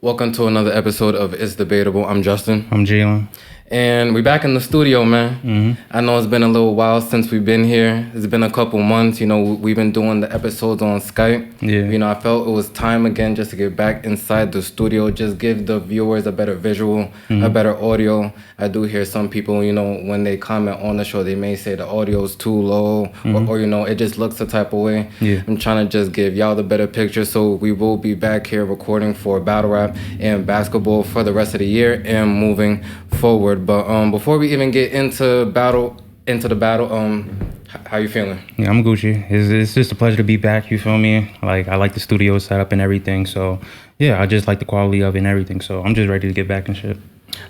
Welcome to another episode of It's Debatable. I'm Justin. I'm Jalen. And we're back in the studio, man. I know it's been a little while since we've been here. It's been a couple months. We've been doing the episodes on Skype. Yeah. I felt it was time again just to get back inside the studio, just give the viewers a better visual, a better audio. I do hear some people, when they comment on the show, they may say the audio's too low or it just looks a type of way. Yeah. I'm trying to just give y'all the better picture. So we will be back here recording for battle rap and basketball for the rest of the year and moving forward. But before we even get into the battle, how you feeling? Yeah, I'm Gucci. It's just a pleasure to be back, you feel me? Like, I like the studio setup and everything, so yeah, I just like the quality of it and everything, so I'm just ready to get back and shit.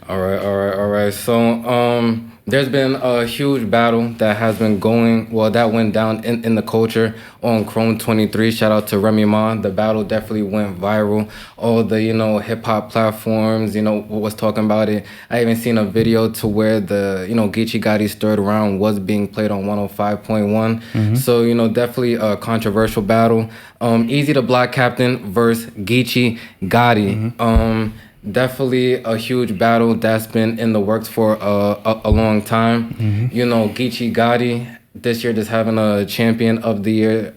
All right. So, there's been a huge battle that has been that went down in the culture on Chrome 23. Shout out to Remy Ma. The battle definitely went viral. All the, hip hop platforms, was talking about it. I even seen a video to where the, Geechi Gotti's third round was being played on 105.1. So, definitely a controversial battle. Eazy Da Block Captain versus Geechi Gotti. Definitely a huge battle that's been in the works for a long time. Geechi Gotti this year just having a champion of the year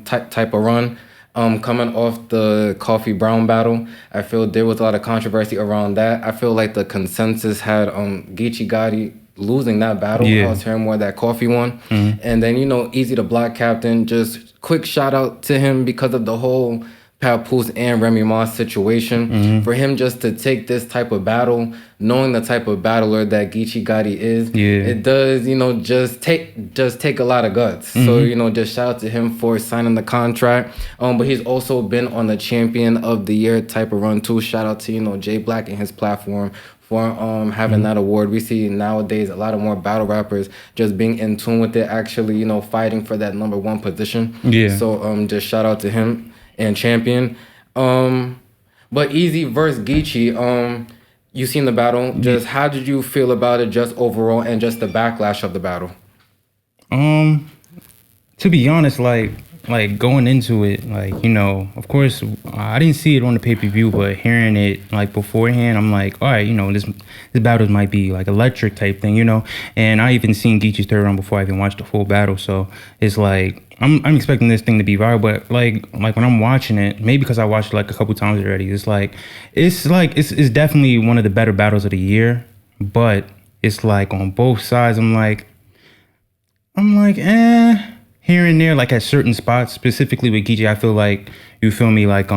type of run. Coming off the Coffee Brown battle, I feel there was a lot of controversy around that. I feel like the consensus had Geechi Gotti losing that battle. Yeah. I was hearing more that Coffee won. And then, Eazy Da Block Captain, just quick shout out to him because of the whole Papoose and Remy Ma situation. For him just to take this type of battle, knowing the type of battler that Geechi Gotti is, it does, just take a lot of guts. So, just shout out to him for signing the contract. But he's also been on the champion of the year type of run too. Shout out to, Jay Black and his platform for having that award. We see nowadays a lot of more battle rappers just being in tune with it, actually, fighting for that number one position. Yeah. So just shout out to him and champion. But Eazy versus Geechi, you seen the battle. Just how did you feel about it just overall and just the backlash of the battle? To be honest, like going into it, of course, I didn't see it on the pay-per-view, but hearing it like beforehand, I'm like, all right, this battle might be like electric type thing, And I even seen Geechi's third round before I even watched the full battle, so it's like I'm expecting this thing to be viral, but like when I'm watching it, maybe because I watched it like a couple times already, it's definitely one of the better battles of the year, but it's like on both sides, I'm like, here and there, like at certain spots, specifically with Geechi, I feel like, you feel me, like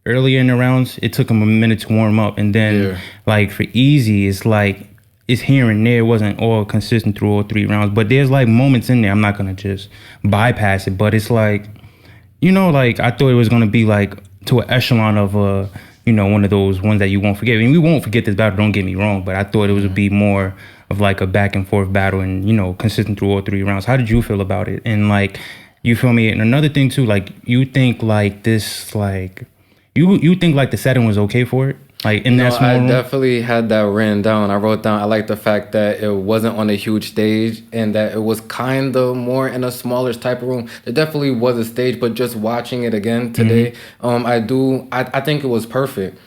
earlier in the rounds, it took him a minute to warm up, and then like for Eazy, it's here and there. It wasn't all consistent through all three rounds, but there's like moments in there. I'm not gonna just bypass it, but it's like, like I thought it was gonna be like to an echelon of one of those ones that you won't forget. I mean, we won't forget this battle, don't get me wrong, but I thought it would be more of like a back and forth battle and, consistent through all three rounds. How did you feel about it? And like, you feel me? And another thing too, like, you think like this, like, you think like the setting was okay for it? Like in that small room? I definitely had that written down. I wrote down, I like the fact that it wasn't on a huge stage and that it was kind of more in a smaller type of room. There definitely was a stage, but just watching it again today, I think it was perfect.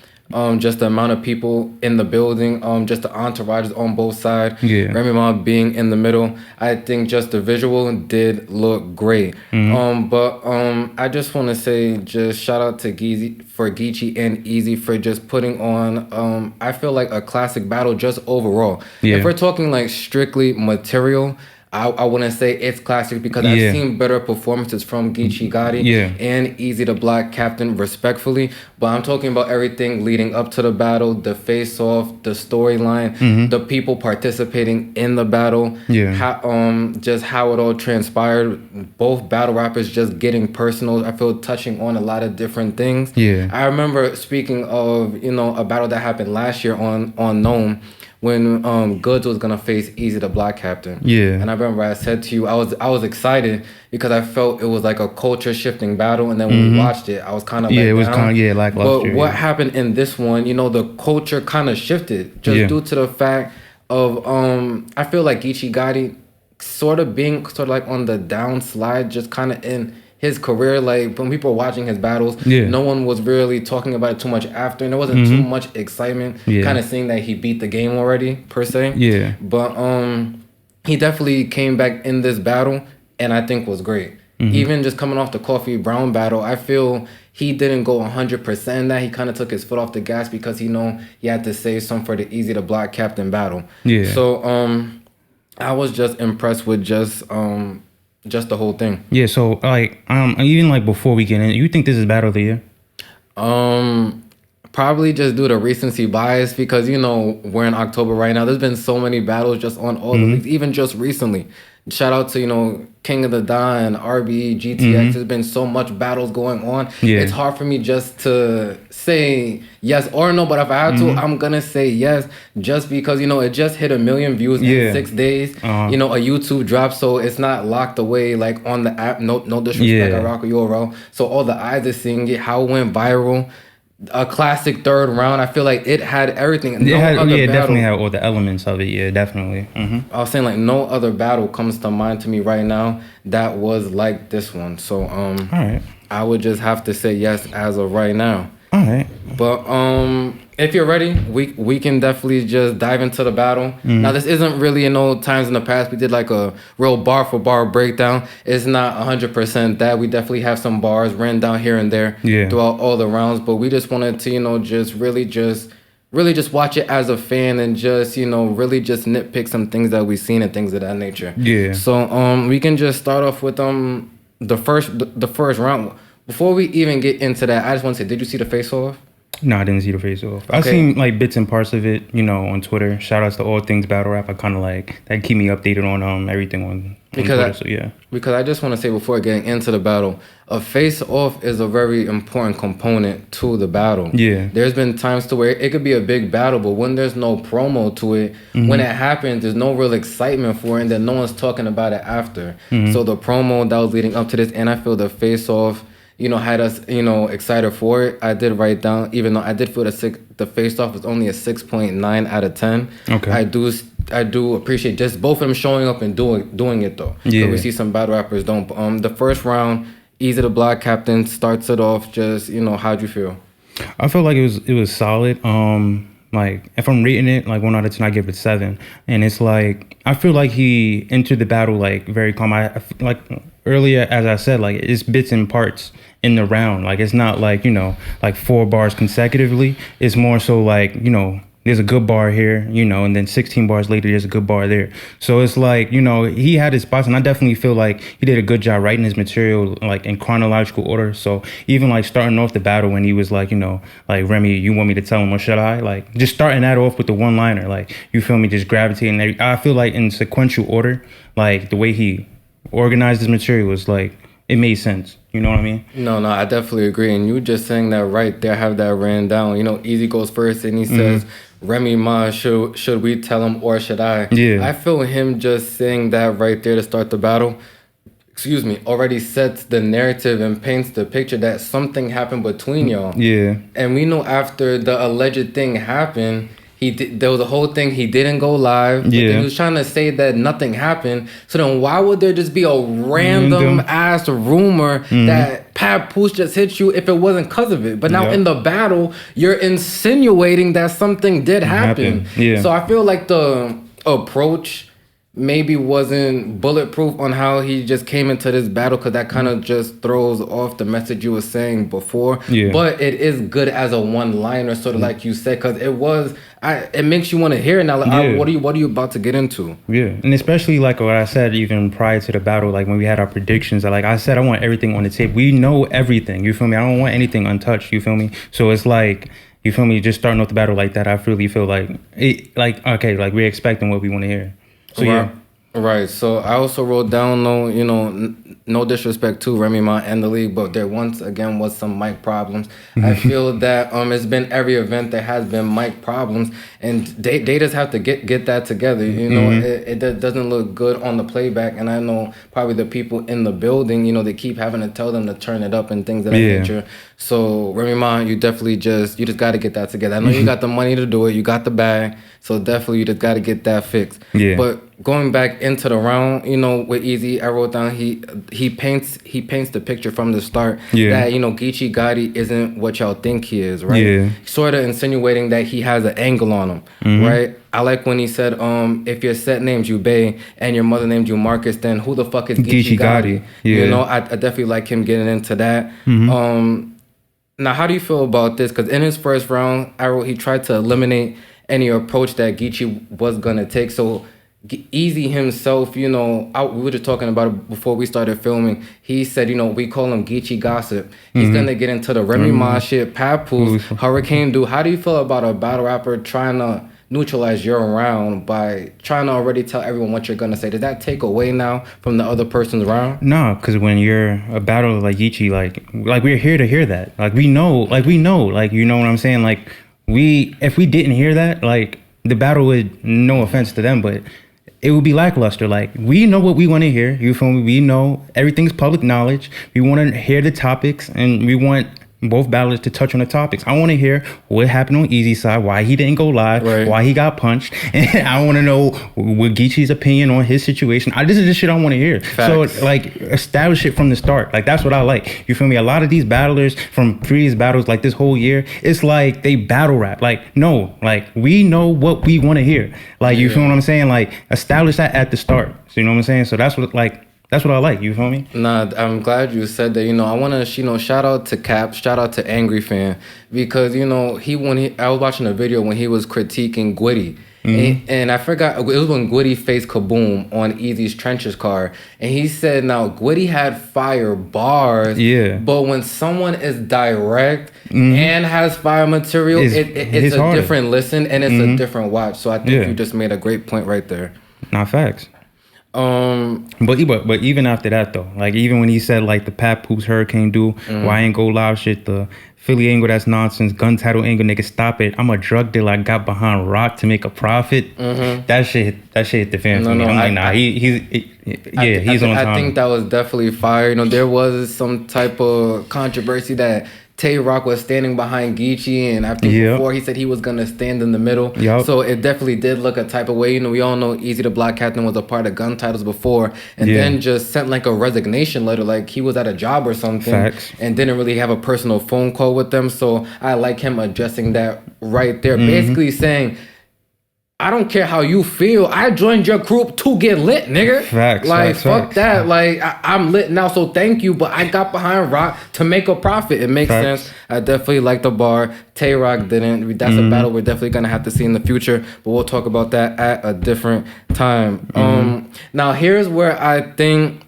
Just the amount of people in the building, just the entourages on both sides. Remy Ma being in the middle. I think just the visual did look great. But I just want to say, just shout out to Geechi and Eazy for just putting on, I feel like a classic battle just overall. If we're talking like strictly material, I wouldn't say it's classic because I've seen better performances from Geechi Gotti and Eazy Da Block Captain, respectfully. But I'm talking about everything leading up to the battle, the face-off, the storyline, the people participating in the battle, just how it all transpired. Both battle rappers just getting personal. I feel touching on a lot of different things. I remember speaking of, a battle that happened last year on Gnome, when Goods was gonna face Eazy Da Block Captain. And I remember I said to you, I was excited because I felt it was like a culture shifting battle, and then when we watched it, I was kind of it was kind of lackluster. But what happened in this one, the culture kind of shifted just due to the fact of I feel like Geechi Gotti sort of being like on the downslide, just kind of in his career. Like when people were watching his battles, no one was really talking about it too much after, and there wasn't too much excitement. Kind of seeing that he beat the game already per se. Yeah. But he definitely came back in this battle, and I think was great. Even just coming off the Coffee Brown battle, I feel he didn't go 100% in that. He kind of took his foot off the gas because he had to save some for the Eazy Da Block Captain battle. Yeah. So I was just impressed with just the whole thing. Yeah. So like even like before we get in, you think this is battle of the year? Probably just due to recency bias because we're in October right now. There's been so many battles just on all the leagues, even just recently. Shout out to King of the Da and RBE, GTX. There's been so much battles going on. Yeah. It's hard for me just to say yes or no, but if I had to, I'm gonna say yes just because it just hit 1 million views in 6 days. A YouTube drop, so it's not locked away like on the app. No disrespect, I rock with URL. So all the eyes are seeing it, how it went viral. A classic third round. I feel like it had everything. It definitely had all the elements of it. Yeah, definitely. I was saying like no other battle comes to mind to me right now that was like this one. So all right, I would just have to say yes as of right now. All right. But if you're ready, we can definitely just dive into the battle. Now this isn't really times in the past we did like a real bar for bar breakdown. It's not 100% that. We definitely have some bars ran down here and there throughout all the rounds, but we just wanted to just really just watch it as a fan and just really just nitpick some things that we've seen and things of that nature. Yeah. So we can just start off with the first round. Before we even get into that, I just want to say, did you see the face-off? No, I didn't see the face-off. Okay. I've seen like bits and parts of it, on Twitter. Shout outs to All Things Battle Rap. I kind of like that keep me updated on everything on Twitter. So yeah. Because I just want to say before getting into the battle, a face-off is a very important component to the battle. Yeah. There's been times to where it could be a big battle, but when there's no promo to it, when it happens, there's no real excitement for it, and then no one's talking about it after. So the promo that was leading up to this, and I feel the face-off had us, excited for it. I did write down, even though I did feel the face-off was only a 6.9 out of 10. Okay. I do appreciate just both of them showing up and doing it though. Yeah. We see some battle rappers don't. The first round, Eazy Da Block Captain starts it off. Just how'd you feel? I felt like it was solid. Like if I'm rating it like 1 out of 10, I give it 7. And it's like I feel like he entered the battle like very calm. I feel like earlier, as I said, like it's bits and parts in the round. Like it's not like like 4 bars consecutively. It's more so like there's a good bar here, and then 16 bars later there's a good bar there. So it's like he had his spots, and I definitely feel like he did a good job writing his material like in chronological order. So even like starting off the battle when he was like like Remy, you want me to tell him or should I, like just starting that off with the one liner, like you feel me, just gravitating. I feel like in sequential order, like the way he organized his material was like it made sense. You know what I mean? No, I definitely agree. And you just saying that right there, have that ran down. Eazy goes first and he says, Remy Ma, should we tell him or should I? Yeah. I feel him just saying that right there to start the battle, already sets the narrative and paints the picture that something happened between y'all. Yeah. And we know after the alleged thing happened, there was a whole thing, he didn't go live. But then he was trying to say that nothing happened. So then why would there just be a random ass rumor that Papoose just hit you if it wasn't because of it? But now in the battle, you're insinuating that something did happen. Yeah. So I feel like the approach maybe wasn't bulletproof on how he just came into this battle, because that kind of just throws off the message you were saying before. Yeah. But it is good as a one-liner, sort of like you said, because it makes you want to hear it now. Like, what are you about to get into? Yeah, and especially like what I said even prior to the battle, like when we had our predictions, like I said, I want everything on the tape. We know everything. You feel me? I don't want anything untouched. You feel me? So it's like, you feel me? Just starting off the battle like that, I really feel like okay, like we're expecting what we want to hear. So Right. So I also wrote down, no disrespect to Remy Ma and the league, but there once again was some mic problems. I feel that it's been every event there has been mic problems, and they just have to get that together. It doesn't look good on the playback, and I know probably the people in the building, they keep having to tell them to turn it up and things of that nature. So Remy Ma, you just got to get that together. I know you got the money to do it, you got the bag, so definitely you just got to get that fixed. Yeah. But going back into the round, you know, with Eazy, I wrote down he paints the picture from the start that, you know, Geechi Gotti isn't what y'all think he is, right? Yeah. Sort of insinuating that he has an angle on him, right? I like when he said, if your set names you Bay and your mother named you Marcus, then who the fuck is Geechi Gotti? Yeah. You know, I definitely like him getting into that. Now, how do you feel about this? Because in his first round, I wrote he tried to eliminate any approach that Geechi was gonna take. So Eazy himself, you know, we were just talking about it before we started filming. He said, you know, we call him Geechi Gossip. He's gonna get into the Remy Ma shit, Papoose, Hurricane Dude. How do you feel about a battle rapper trying to neutralize your round by trying to already tell everyone what you're gonna say? Does that take away now from the other person's round? No, because when you're a battler like Geechi, like we're here to hear that. Like we know, you know what I'm saying? Like if we didn't hear that, like the battle would, no offense to them, but it would be lackluster. Like we know what we want to hear. You feel me? We know everything's public knowledge. We want to hear the topics, and we want both battlers to touch on the topics. I want to hear what happened on Eazy's side, why he didn't go live, why he got punched, and I want to know what Geechi's opinion on his situation. This is the shit I want to hear. Facts. So like establish it from the start. Like that's what I like. You feel me? A lot of these battlers from previous battles, like this whole year, it's like they battle rap. Like no, like we know what we want to hear. Like you feel what I'm saying? Like establish that at the start. So you know what I'm saying? So that's what I like, you feel me? Nah, I'm glad you said that. You know, I want to, you know, shout out to Cap, shout out to Angry Fan, because, you know, I was watching a video when he was critiquing Gwitty. And I forgot, it was when Gwitty faced Kaboom on Eazy's Trenches car. And he said, now, Gwitty had fire bars, but when someone is direct and has fire material, it's a different listen and it's a different watch. So I think you just made a great point right there. Nah, facts. But even after that though, like even when he said like the Papoose Hurricane Dude, why ain't go live shit, the Philly angle, that's nonsense, gun title angle, nigga, stop it. I'm a drug dealer, I got behind rock to make a profit. That shit hit the fan for me. I'm like, nah, he's on time. I think that was definitely fire. You know, there was some type of controversy that Tay Rock was standing behind Geechi, and I think before he said he was gonna stand in the middle. So it definitely did look a type of way. You know, we all know Eazy Da Block Captain was a part of gun titles before, and then just sent like a resignation letter, like he was at a job or something, and didn't really have a personal phone call with them. So I like him addressing that right there, basically saying, I don't care how you feel. I joined your group to get lit, nigga. Fuck that. Like, I'm lit now, so thank you. But I got behind Rock to make a profit. It makes sense. I definitely like the bar. Tay Rock didn't. That's a battle we're definitely going to have to see in the future. But we'll talk about that at a different time. Now, here's where I think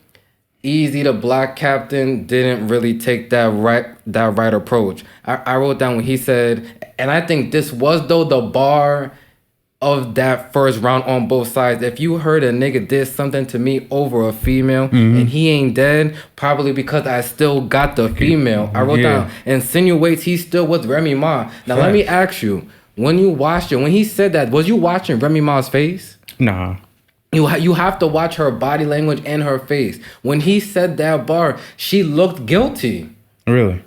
Eazy Da Block Captain didn't really take that right approach. I wrote down when he said, and I think this was, though, the bar of that first round on both sides. If you heard a nigga did something to me over a female and he ain't dead, probably because I still got the female. I wrote down, insinuates he still was Remy Ma. Now let me ask you, when you watched it, when he said that, was you watching Remy Ma's face? Nah. You have to watch her body language and her face. When he said that bar, she looked guilty. Really?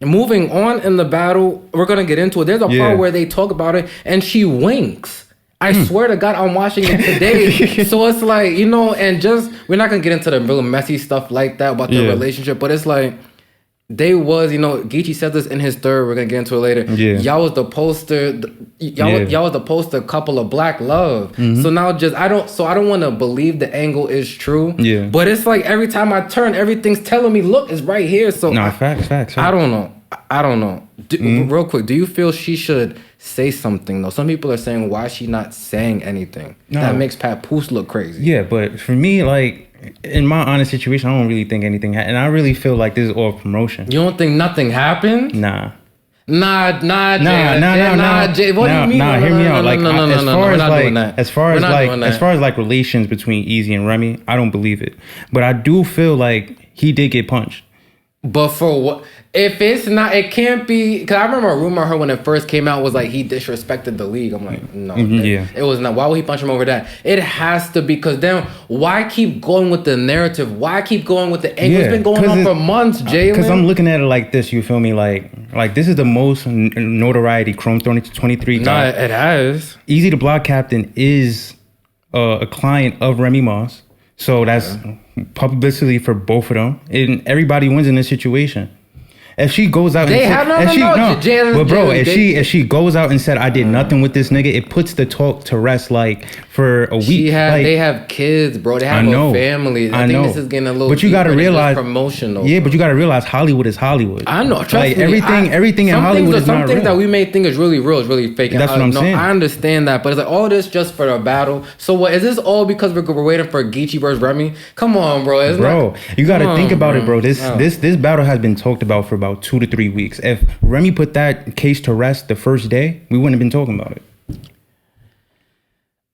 Moving on in the battle, we're going to get into it. There's a part where they talk about it and she winks. I swear to God, I'm watching it today. So it's like, you know, and just, we're not going to get into the real messy stuff like that about the relationship, but it's like, they was, you know, Geechi said this in his third, we're going to get into it later. Y'all was the poster, y'all was the poster couple of black love. So now just, I don't want to believe the angle is true. But it's like every time I turn, everything's telling me, look, it's right here. So facts. I don't know. Real quick, do you feel she should say something though? Some people are saying, why is she not saying anything? That makes Papoose look crazy. Yeah, but for me, like, in my honest situation, I don't really think anything happened. And I really feel like this is all promotion. You don't think nothing happened? Nah. Nah, Jay. What do you mean? Hear me out. Like, as far as like relations between Eazy and Remy, I don't believe it. But I do feel like he did get punched. But for what? If it's not, it can't be. Because I remember a rumor her when it first came out was like he disrespected the league. I'm like, no, it was not. Why would he punch him over that? It has to be, because then why keep going with the narrative? Why keep going with the angle? It's been going on for months, Jalen. Because I'm looking at it like this. You feel me? Like this is the most notoriety Chrome 23 got. Nah, it has. Eazy Da Block Captain is a client of Remy Moss. So that's publicity for both of them, and everybody wins in this situation. If she goes out, if she goes out and said I did nothing with this nigga, it puts the talk to rest like for a week. They have kids, bro. They have a family. I think this is getting a little. But you gotta realize promotional. Yeah, but you gotta realize Hollywood is Hollywood. I know. Trust me. Everything in Hollywood is not real. Some things that we may think is really real is really fake. That's what I'm saying. I understand that, but it's like all this just for the battle. So what is this all because we're waiting for Geechi versus Remy? Come on, bro. You gotta think about it, bro. This battle has been talked about for about 2 to 3 weeks. If Remy put that case to rest the first day, we wouldn't have been talking about it.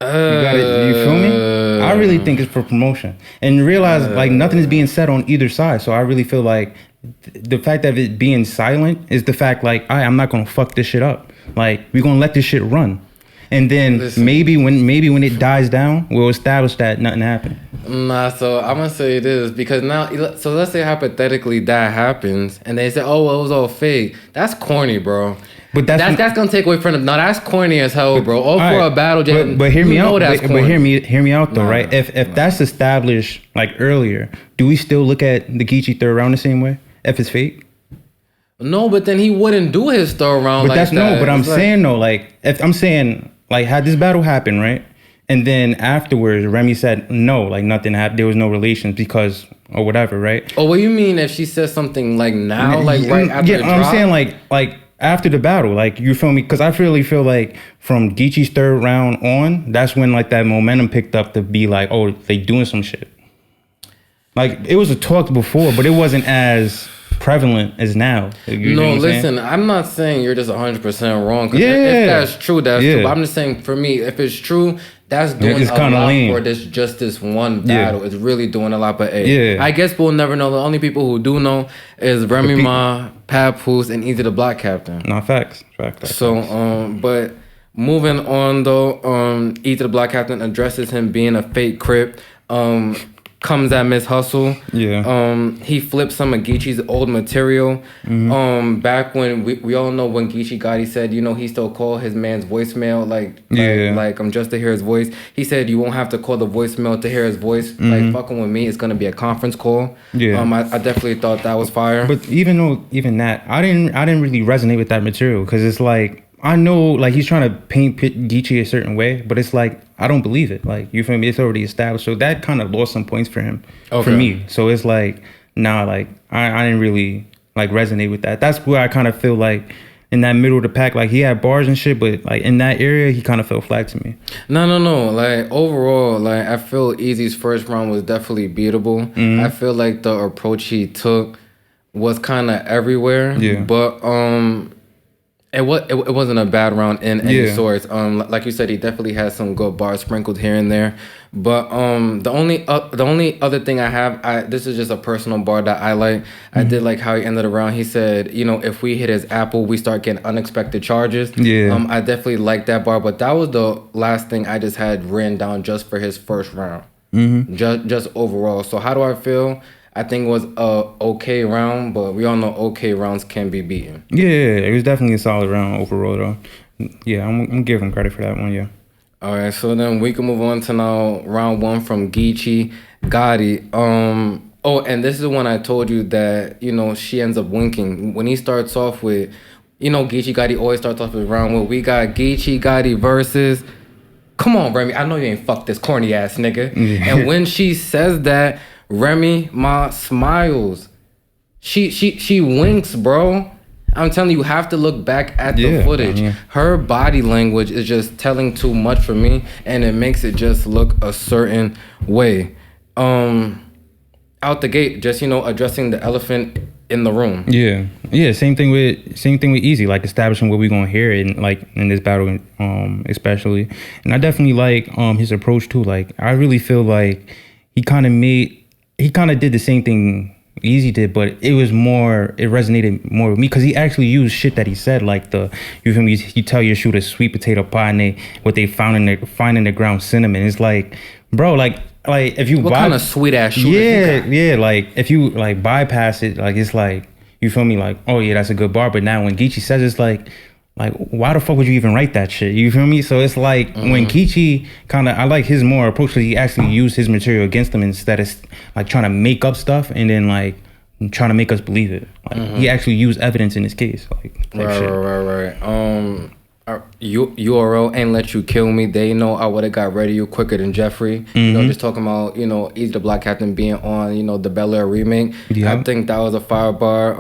You feel me? I really think it's for promotion. And realize like nothing is being said on either side. So I really feel like the fact that it being silent is the fact like, I'm not gonna fuck this shit up. Like we're gonna let this shit run. And then maybe when it dies down, we'll establish that nothing happened. Nah, so I'm gonna say this because now, so let's say hypothetically that happens, and they say, "Oh, well, it was all fake." That's corny, bro. But that's gonna take away from them. No, that's corny as hell, bro. All for a battle. But hear me out. But hear me out though, right? If that's established like earlier, do we still look at the Geechi third round the same way? If it's fake? No, but then he wouldn't do his third round. But I'm saying though, like if I'm saying. Like, had this battle happen, right? And then afterwards, Remy said, no, like nothing happened. There was no relations because, or whatever, right? Oh, what do you mean if she says something like now, like right after the drop? I'm saying like after the battle, like, you feel me? Because I really feel like from Geechi's third round on, that's when like that momentum picked up to be like, oh, they doing some shit. Like, it was a talk before, but it wasn't as prevalent as now. Listen, I'm not saying you're just 100% wrong. If that's true, that's true. But I'm just saying, for me, if it's true, that's doing a lot for this one battle. It's really doing a lot. But I guess we'll never know. The only people who do know is Remy Ma, Papoose, and Eazy Da Block Captain. No, facts. So, but moving on though, Eazy Da Block Captain addresses him being a fake Crip. Comes at Miss Hustle. He flips some of Geechi's old material. Back when we all know when Geechi Gotti said, he still call his man's voicemail like just to hear his voice. He said you won't have to call the voicemail to hear his voice. Like fucking with me, it's gonna be a conference call. I definitely thought that was fire. But even that, I didn't really resonate with that material because it's like. I know, like, he's trying to paint Geechi a certain way, but it's like, I don't believe it. Like, you feel me? It's already established. So that kind of lost some points for him, for me. So it's like, like, I didn't really, like, resonate with that. That's where I kind of feel like, in that middle of the pack, like, he had bars and shit, but, like, in that area, he kind of fell flat to me. No. Like, overall, like, I feel Eazy's first round was definitely beatable. I feel like the approach he took was kind of everywhere. But, it wasn't a bad round in any sorts. Like you said, he definitely has some good bars sprinkled here and there. But the only other thing I have, this is just a personal bar that I like. I did like how he ended the round. He said, if we hit his apple, we start getting unexpected charges. I definitely like that bar. But that was the last thing I just had written down just for his first round. Just overall. So how do I feel? I think it was a okay round, but we all know okay rounds can be beaten. Yeah, it was definitely a solid round overall, though. Yeah, I'm gonna give him credit for that one. Yeah. All right, so then we can move on to now round one from Geechi Gotti. Oh, and this is the one I told you that she ends up winking when he starts off with, Geechi Gotti always starts off with round one. We got Geechi Gotti versus. Come on, Remy. I know you ain't fucked this corny ass nigga. And when she says that. Remy Ma smiles. She winks, bro. I'm telling you, you have to look back at the footage. Her body language is just telling too much for me, and it makes it just look a certain way. Out the gate, just addressing the elephant in the room. Yeah. Same thing with Eazy, like establishing what we're gonna hear in this battle, especially. And I definitely like his approach too. Like I really feel like he kind of did the same thing Easy did, but it resonated more with me because he actually used shit that he said, like you feel me? You tell your shooter sweet potato pie and what they find in the ground cinnamon. It's like, bro, like if you what kind of sweet ass shooter? Yeah, like if you like bypass it, like it's like, you feel me? Like, oh yeah, that's a good bar. But now when Geechi says, it's like why the fuck would you even write that shit? You feel me? So it's like when Geechi I like his more approach because he actually used his material against them instead of like trying to make up stuff and then like trying to make us believe it. Like he actually used evidence in his case. Like right. URL ain't let you kill me. They know I would have got rid of you quicker than Jeffrey. You know, just talking about Eazy Da Block Captain being on the Bel Air remake. Yeah. I think that was a fire bar.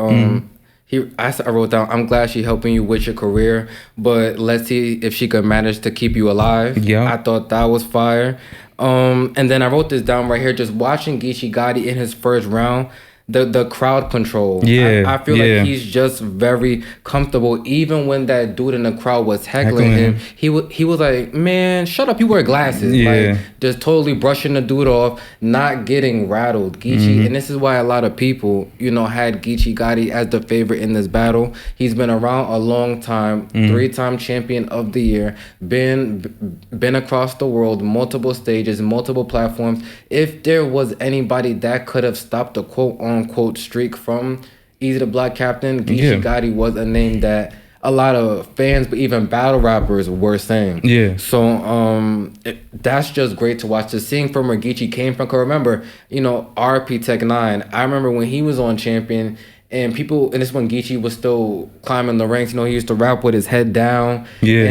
I wrote down, I'm glad she helping you with your career, but let's see if she could manage to keep you alive. Yeah. I thought that was fire. And then I wrote this down right here, just watching Geechi Gotti in his first round. The crowd control. Yeah, I feel like he's just very comfortable. Even when that dude in the crowd was heckling him, he was like, "Man, shut up! You wear glasses." Like just totally brushing the dude off, not getting rattled. Geechi, and this is why a lot of people, had Geechi Gotti as the favorite in this battle. He's been around a long time, 3-time champion of the year, been across the world, multiple stages, multiple platforms. If there was anybody that could have stopped the quote streak from Eazy Da Block Captain, Geechi Gotti was a name that a lot of fans, but even battle rappers were saying. Yeah. So that's just great to watch. Just seeing from where Geechi came from. Cause remember, RP Tech 9. I remember when he was on Champion and people, and this when Geechi was still climbing the ranks. He used to rap with his head down. Yeah.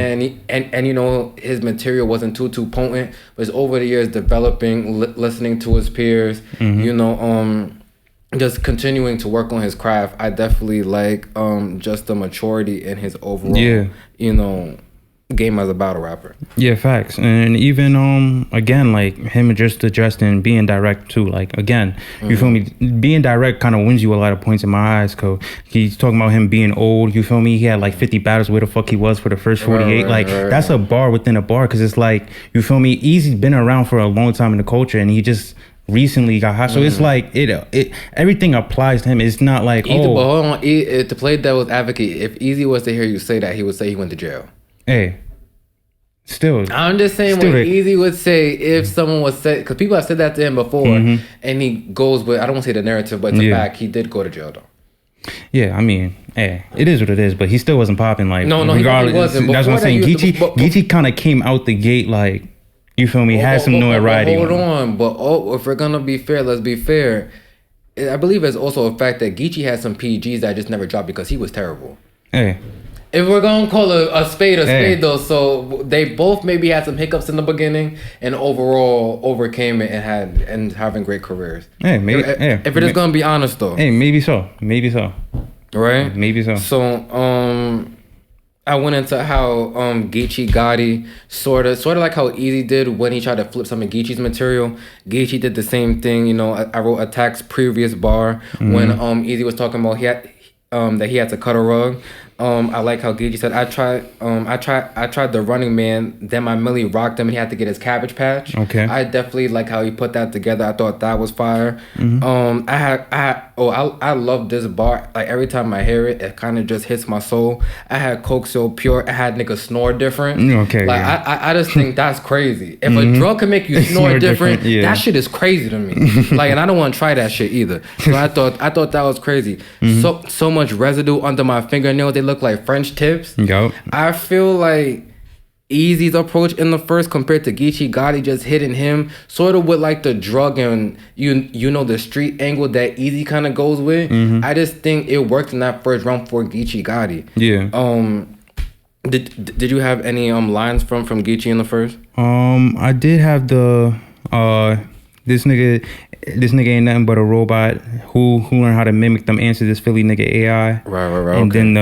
And his material wasn't too potent. But over the years developing, listening to his peers, just continuing to work on his craft. I definitely like just the maturity in his overall game as a battle rapper. Yeah, facts. And even again, like him just addressing being direct too. Like again, you feel me? Being direct kind of wins you a lot of points in my eyes. Cause he's talking about him being old. You feel me? He had like 50 battles. Where the fuck he was for the first 48? That's a bar within a bar. Cause it's like, you feel me? Easy's been around for a long time in the culture, and he just recently got hot. So it's like it everything applies to him. It's not like but hold on, to play devil's advocate, if Eazy was to hear you say that, he would say he went to jail. Hey, still, I'm just saying what Eazy would say if someone was said, because people have said that to him before, and he goes with, I don't want to say the narrative, but the fact he did go to jail though. Yeah, I mean, it is what it is, but he still wasn't popping. Like no, he wasn't. That's what I'm saying. Geechi kind of came out the gate like, you feel me? Had some notoriety. Hold on, but if we're gonna be fair, let's be fair. I believe it's also a fact that Geechi had some PGs that just never dropped because he was terrible. Hey, if we're gonna call a spade a spade though, so they both maybe had some hiccups in the beginning and overall overcame it and having great careers. Hey, maybe. If it is gonna be honest though. Hey, maybe so. Right? Maybe so. So I went into how Geechi Gotti sort of like how Eazy did when he tried to flip some of Geechi's material. Geechi did the same thing. I wrote Attack's previous bar when Eazy was talking about that he had to cut a rug. I like how Geechi said, I tried the Running Man, then my Millie rocked him and he had to get his Cabbage Patch. Okay. I definitely like how he put that together. I thought that was fire. I love this bar. Like every time I hear it, it kind of just hits my soul. I had Coke So Pure. I had niggas snore different. Okay. Like I just think that's crazy. If a drug can make you snore different, that shit is crazy to me. Like, and I don't want to try that shit either. So I thought that was crazy. So much residue under my fingernails. They look like French tips. Yep. I feel like Eazy's approach in the first compared to Geechi Gotti just hitting him sort of with like the drug and the street angle that Eazy kind of goes with. I just think it worked in that first round for Geechi Gotti. Yeah. Did you have any lines from Geechi in the first? I did have the this nigga ain't nothing but a robot who learned how to mimic them answers, this Philly nigga AI. Right. And then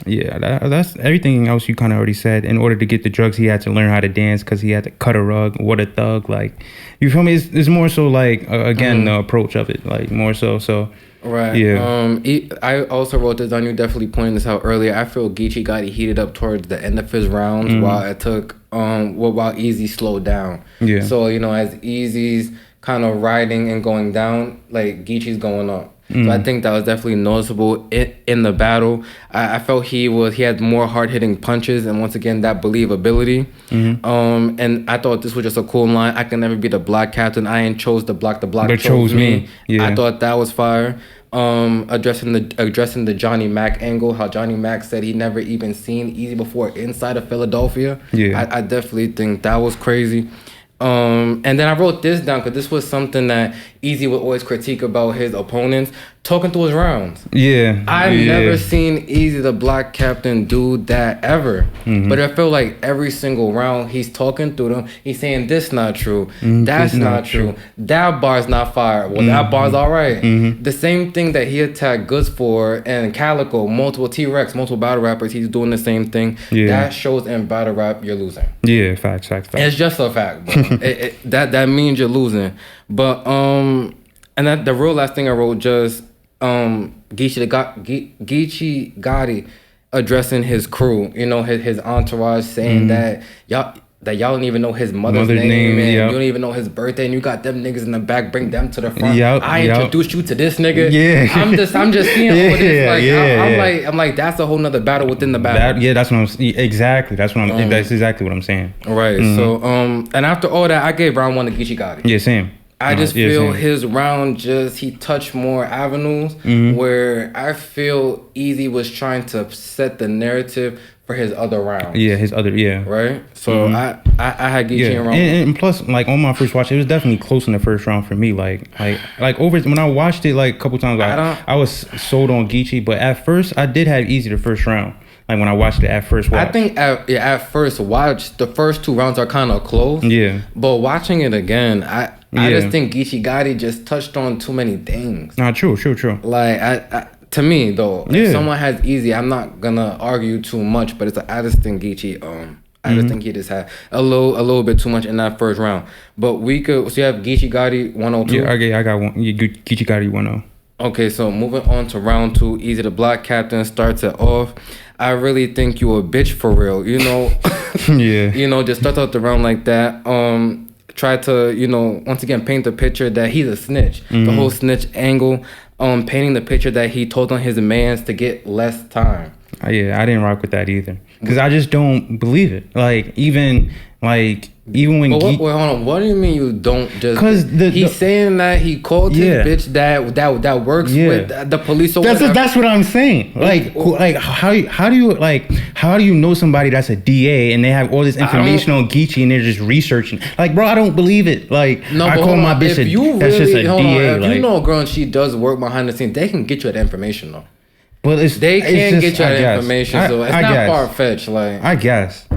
that's everything else you kind of already said. In order to get the drugs, he had to learn how to dance because he had to cut a rug. What a thug! Like, you feel me? It's more so like again the approach of it, like more so. Right. Yeah. I also wrote this down. You definitely pointed this out earlier. I feel Geechi Gotti heated up towards the end of his rounds while it took while Eazy slowed down. Yeah. So as Eazy's kind of riding and going down, like Geechi's going up. So I think that was definitely noticeable in the battle. I felt he had more hard hitting punches, and once again that believability. And I thought this was just a cool line. I can never be the block captain. I ain't chose the block. The block chose me. Yeah. I thought that was fire. Addressing the Johnny Mac angle, how Johnny Mac said he never even seen Eazy before inside of Philadelphia. Yeah, I definitely think that was crazy. And then I wrote this down because this was something that Eazy would always critique about his opponents, talking through his rounds. Yeah. I've never seen Eazy Da Block Captain do that ever. But I feel like every single round he's talking through them. He's saying this not true. That's not true. That bar's not fire. Well, that bar's all right. The same thing that he attacked Goods for and Calico, multiple T-Rex, multiple battle rappers, he's doing the same thing. That shows in battle rap you're losing. Yeah, facts. It's just a fact, bro. That means you're losing. But and that the real last thing I wrote just Geechi Gotti addressing his crew, you know, his entourage, saying that y'all don't even know his mother's name and you don't even know his birthday, and you got them niggas in the back, bring them to the front. I introduced you to this nigga. I'm just seeing all this. I'm like that's a whole nother battle within the battle. That's what I'm exactly. That's exactly what I'm saying. Right. So and after all that, I gave round 1 to Geechi Gotti. Yeah, same. I just feel his round he touched more avenues where I feel Eazy was trying to set the narrative for his other rounds. Right? So I had Geechi in round. And plus, like on my first watch, it was definitely close in the first round for me. Like over when I watched it like a couple times, I was sold on Geechi, but at first I did have Eazy the first round. Like when I watched it at first watch. I think at first watch, the first 2 rounds are kind of close. Yeah. But watching it again, I just think Geechi Gotti just touched on too many things. Nah, true. Like to me though, if someone has Eazy, I'm not gonna argue too much. But I just think Geechi, I just think he just had a little bit too much in that first round. But so you have Geechi Gotti 102. Yeah, okay, I got one. Geechi Gotti 10. Okay, so moving on to round 2, Eazy Da Block Captain starts it off. I really think you a bitch for real, you know. You know, just start out the round like that. Try to, you know, once again paint the picture that he's a snitch. The whole snitch angle. Painting the picture that he told on his mans to get less time. I didn't rock with that either because I just don't believe it. Like even when wait, hold on. What do you mean you don't just? Because he's saying that he called his bitch that works with the police. Or that's what I'm saying. Like how do you know somebody that's a DA and they have all this information on Geechi and they're just researching? Like, bro, I don't believe it. Like, no, I call my bitch that's just a DA. If you know a girl and she does work behind the scenes, they can get you that information though. But they can't get you that information, so it's not far fetched. Like I guess.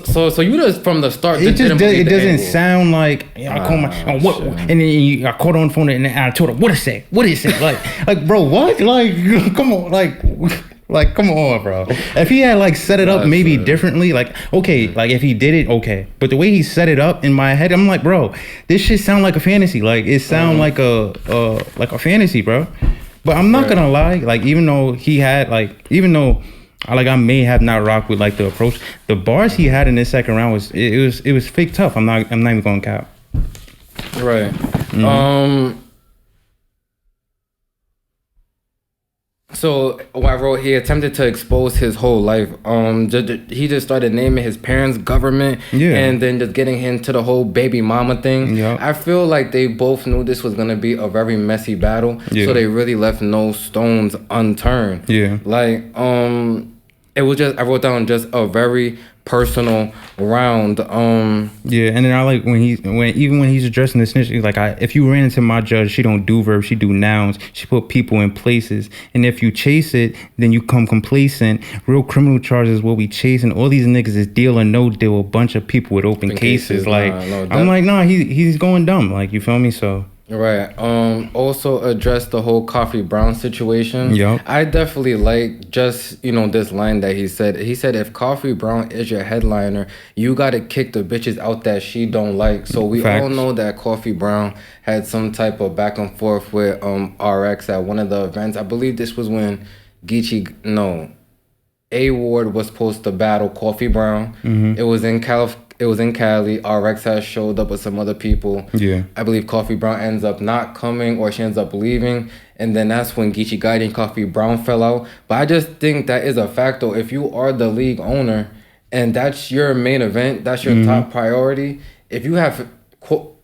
So you just from the start. It doesn't sound like I call my and then I called on the phone and I told her what it say. Like bro, what? Like come on, like come on, bro. If he had like set it up maybe differently, like okay, like if he did it, okay. But the way he set it up in my head, I'm like, bro, this shit sound like a fantasy. Like it sound like a fantasy, bro. But I'm not gonna lie, like even though I may have not rocked with like the approach, the bars he had in this second round was fake tough. I'm not even gonna cap. Right. So what I wrote, he attempted to expose his whole life. He just started naming his parents' government, and then just getting into the whole baby mama thing. Yeah. I feel like they both knew this was gonna be a very messy battle, so they really left no stones unturned. Yeah, like it was just I wrote down just a very personal round. And then I like when he's addressing the snitch, he's like, if you ran into my judge, she don't do verbs, she do nouns, she put people in places, and if you chase it, then you come complacent. Real criminal charges will be chasing. All these niggas is deal or no deal, a bunch of people with open cases. Like I'm like, nah, he's going dumb. Like you feel me? So. Right. Also address the whole Coffee Brown situation. Yep. I definitely like just, this line that he said. He said, if Coffee Brown is your headliner, you got to kick the bitches out that she don't like. So we all know that Coffee Brown had some type of back and forth with RX at one of the events. I believe this was when A Ward was supposed to battle Coffee Brown. Mm-hmm. It was in It was in Cali. RX has showed up with some other people. Yeah. I believe Coffee Brown ends up not coming, or she ends up leaving. And then that's when Geechi Gotti and Coffee Brown fell out. But I just think that is a fact, though. If you are the league owner and that's your main event, that's your top priority, if you have...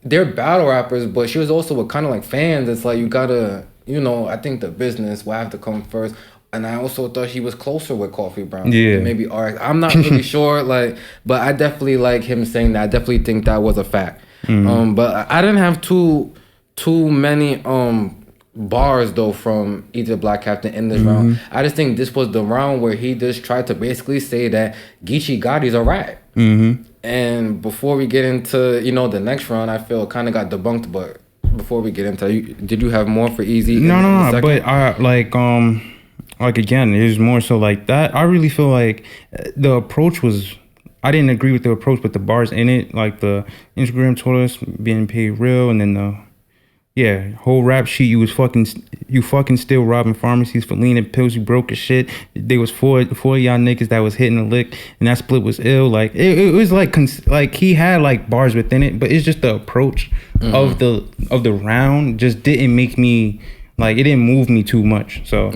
They're battle rappers, but she was also with kind of like fans. It's like you gotta, I think the business will have to come first. And I also thought he was closer with Coffee Brown. Yeah. Maybe RX. I'm not really sure, but I definitely like him saying that. I definitely think that was a fact. But I didn't have too many bars though from Eazy Da Block Captain in this round. I just think this was the round where he just tried to basically say that Geechi Gotti's a rat. And before we get into the next round, I feel it kind of got debunked. But before we get into it, did you have more for Eazy? No. But I like again, it was more so like that. I really feel like the approach was. I didn't agree with the approach, but the bars in it, like the Instagram told us being paid real, and then the whole rap sheet, you fucking still robbing pharmacies for lean and pills. You broke as shit. There was four of y'all niggas that was hitting a lick, and that split was ill. Like it was like he had like bars within it, but it's just the approach of the round just didn't make me like, it didn't move me too much. So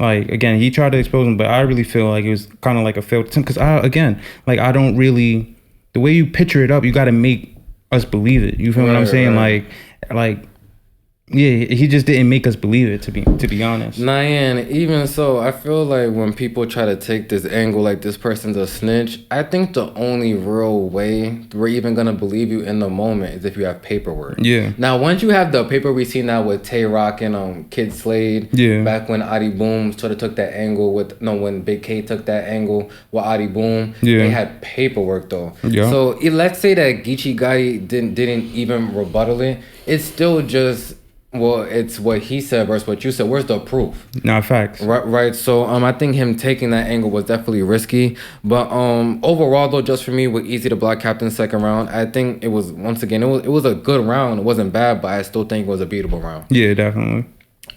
like again, he tried to expose him, but I really feel like it was kind of like a failed attempt, because I don't really, the way you picture it up, you got to make us believe it. You feel what I'm saying? Like. Yeah, he just didn't make us believe it, to be honest. And even so, I feel like when people try to take this angle like this person's a snitch, I think the only real way we're even gonna believe you in the moment is if you have paperwork. Yeah. Now, once you have the paper we see now with Tay Rock and Kid Slade, back when Adi Boom sort of took that angle when Big K took that angle with Adi Boom, they had paperwork though. Yeah. So let's say that Geechi Gotti didn't even rebuttal it. It's still just... Well, it's what he said versus what you said. Where's the proof? Nah, facts. Right. So I think him taking that angle was definitely risky. But overall though, just for me with Eazy Da Block Captain second round, I think it was, once again, it was a good round. It wasn't bad, but I still think it was a beatable round. Yeah, definitely.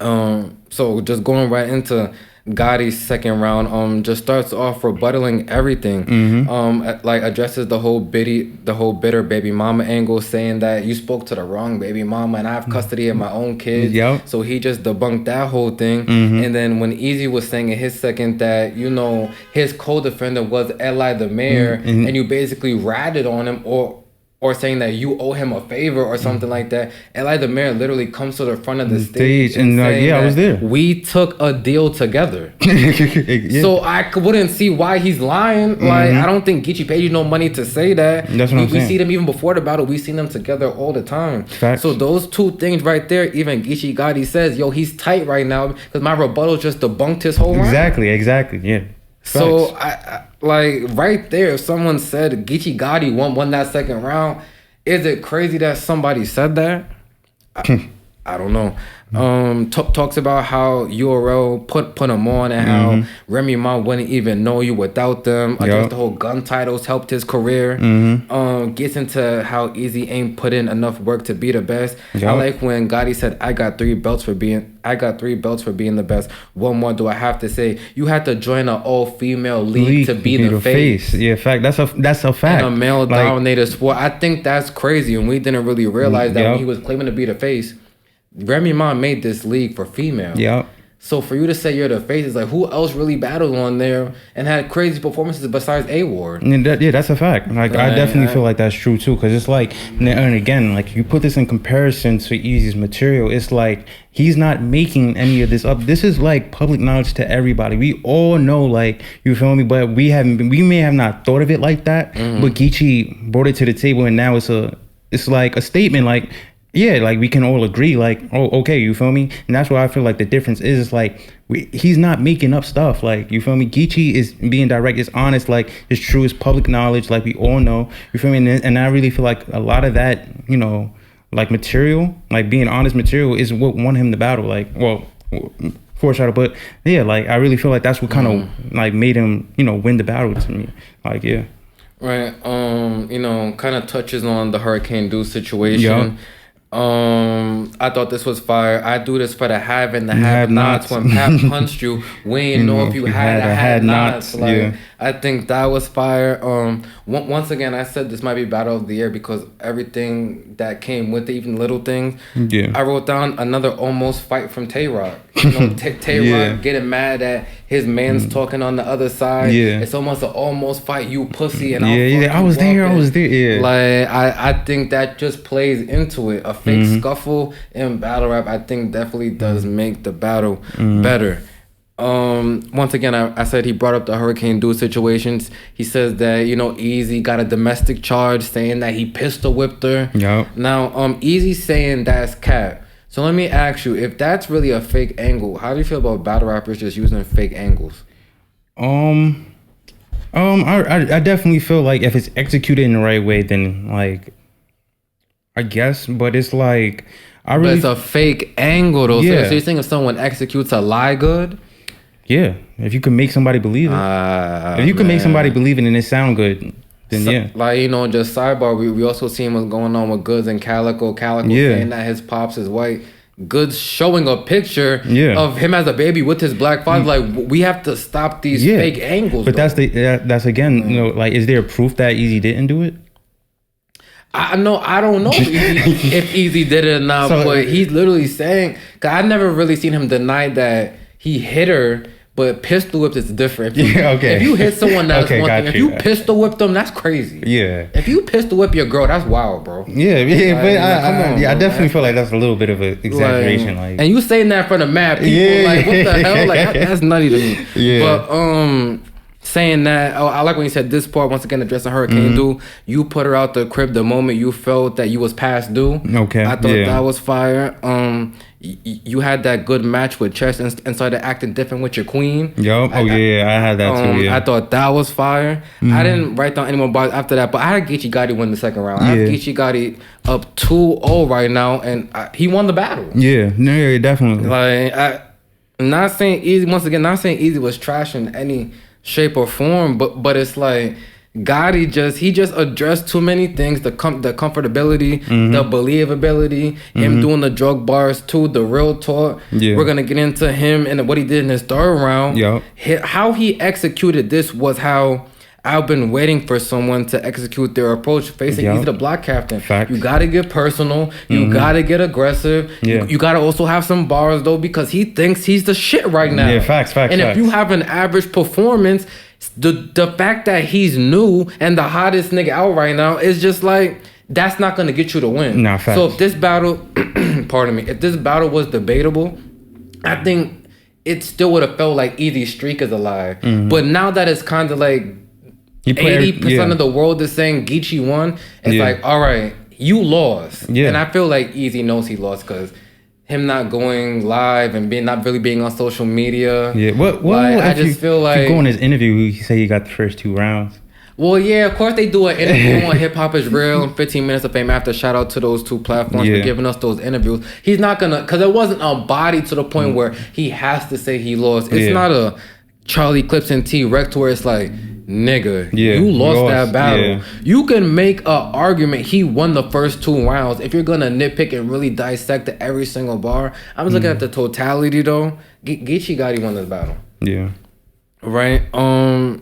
So just going right into Gotti's second round, just starts off rebuttaling everything. Like addresses the whole bitter baby mama angle, saying that you spoke to the wrong baby mama and I have custody of my own kids. So he just debunked that whole thing. And then when Eazy was saying in his second that his co-defendant was Eli the mayor, and you basically ratted on him or saying that you owe him a favor or something like that. Eli the mayor literally comes to the front of the stage and I was there. We took a deal together. So I wouldn't see why he's lying. Like, I don't think Geechi paid you no money to say that. That's what I'm saying. We see them even before the battle. We seen them together all the time. Facts. So those two things right there, even Geechi Gotti says, yo, he's tight right now because my rebuttal just debunked his whole round. Exactly, yeah. So I like right there, if someone said Geechi Gotti won that second round, is it crazy that somebody said that? I don't know. Talks about how URL put him on and how Remy Ma wouldn't even know you without them. I guess the whole gun titles helped his career. Gets into how Eazy ain't put in enough work to be the best. I like when Gotti said, I got 3 belts for being the best. What more do I have to say? You had to join an all-female league to be the face. Yeah, fact. That's a fact. In a male-dominated sport. I think that's crazy, and we didn't really realize that when he was claiming to be the face. Remy Ma made this league for female. So for you to say you're the face, is like, who else really battled on there and had crazy performances besides A-Ward? That's a fact. Like, I definitely feel like that's true too, because it's like, and again, like you put this in comparison to Eazy's material, it's like he's not making any of this up. This is like public knowledge to everybody. We all know, like, you feel me? But we may have not thought of it like that. But Geechi brought it to the table, and now it's like a statement, like. Yeah, like we can all agree, like, oh, okay, you feel me? And that's why I feel like the difference is like he's not making up stuff, like, you feel me? Geechi is being direct, it's honest, like it's true, it's public knowledge, like we all know, you feel me? And I really feel like a lot of that, like material, like being honest material, is what won him the battle. Like, well, foreshadow, but yeah, like I really feel like that's what kind of like made him, win the battle to me. Like, yeah. Right. Kind of touches on the Hurricane Deuce situation. I thought this was fire. I do this for the have and the have-nots. When Pat punched you, we didn't know if you had or had nots. Like, I I think that was fire. Once again, I said this might be battle of the year because everything that came with it, even little things. Yeah. I wrote down another almost fight from Tay Rock. You know, Tay Rock getting mad at his man's talking on the other side. Yeah. It's almost an almost fight, you pussy, and I was there. Yeah. Like I think that just plays into it. A fake scuffle in battle rap, I think definitely does make the battle better. Once again, I said he brought up the Hurricane Dude situations. He says that, you know, Eazy got a domestic charge saying that he pistol whipped her. Yep. Now, Eazy saying that's cap. So let me ask you, if that's really a fake angle, how do you feel about battle rappers just using fake angles? I definitely feel like if it's executed in the right way, then like, I guess, but it's like, But it's a fake angle though. Yeah. So you're saying if someone executes a lie good? Yeah, if you can make somebody believe it. If you can make somebody believe it and it sound good, then yeah. Like, you know, just sidebar, we also seen what's going on with Goods and Calico. Saying that his pops is white. Goods showing a picture of him as a baby with his black father. Like, we have to stop these fake angles. But that's that's again, you know, like, is there proof that Eazy didn't do it? I don't know if Eazy did it or not, but he's literally saying, cause I never really seen him deny that he hit her, but pistol whipped is different. If you hit someone, that's one thing. If you pistol whip them, that's crazy. Yeah. If you pistol whip your girl, that's wild, bro. Yeah, like, but I definitely feel like that's a little bit of an exaggeration. Like, and you saying that in front of mad people, like, what the hell? Like, that's nutty to me. Yeah. But saying that, I like when you said this part, once again addressing Hurricane Dude. You put her out the crib the moment you felt that you was past due. Okay. I thought that was fire. You had that good match with Chess and started acting different with your queen. Yup. I had that too. Yeah. I thought that was fire. I didn't write down any more bars after that, but I had Geechi Gotti win the second round. I have Geechi Gotti up 2-0 right now, and he won the battle. Yeah, no, definitely. Like, not saying Eazy was trash in any shape or form, but it's like Gotti just addressed too many things: the comfortability, the believability, him doing the drug bars too, the real talk. We're gonna get into him and what he did in his third round. How he executed this was how I've been waiting for someone to execute their approach facing Eazy Da Block Captain. Fact. You gotta get personal. You gotta get aggressive. You gotta also have some bars though, because he thinks he's the shit right now. Yeah, facts. And if you have an average performance, the fact that he's new and the hottest nigga out right now is just like, that's not gonna get you to win. Nah, facts. So if this battle, pardon me, if this battle was debatable, I think it still would have felt like Eazy's streak is alive. But now that it's kind of like 80% of the world is saying Geechi won, it's like, all right, you lost. And I feel like Eazy knows he lost because him not going live and not really being on social media. I just feel like, if you go in his interview, he said he got the first 2 rounds. Well, yeah, of course they do an interview on Hip Hop Is Real and 15 Minutes of Fame After. Shout out to those 2 platforms for giving us those interviews. He's not gonna, because it wasn't a body to the point where he has to say he lost. It's not a Charlie Clips and T-Rex where it's like, nigga, you lost that battle. You can make a argument he won the first 2 rounds. If you're gonna nitpick and really dissect every single bar, I was looking at the totality though. Geechi Gotti won this battle. Right.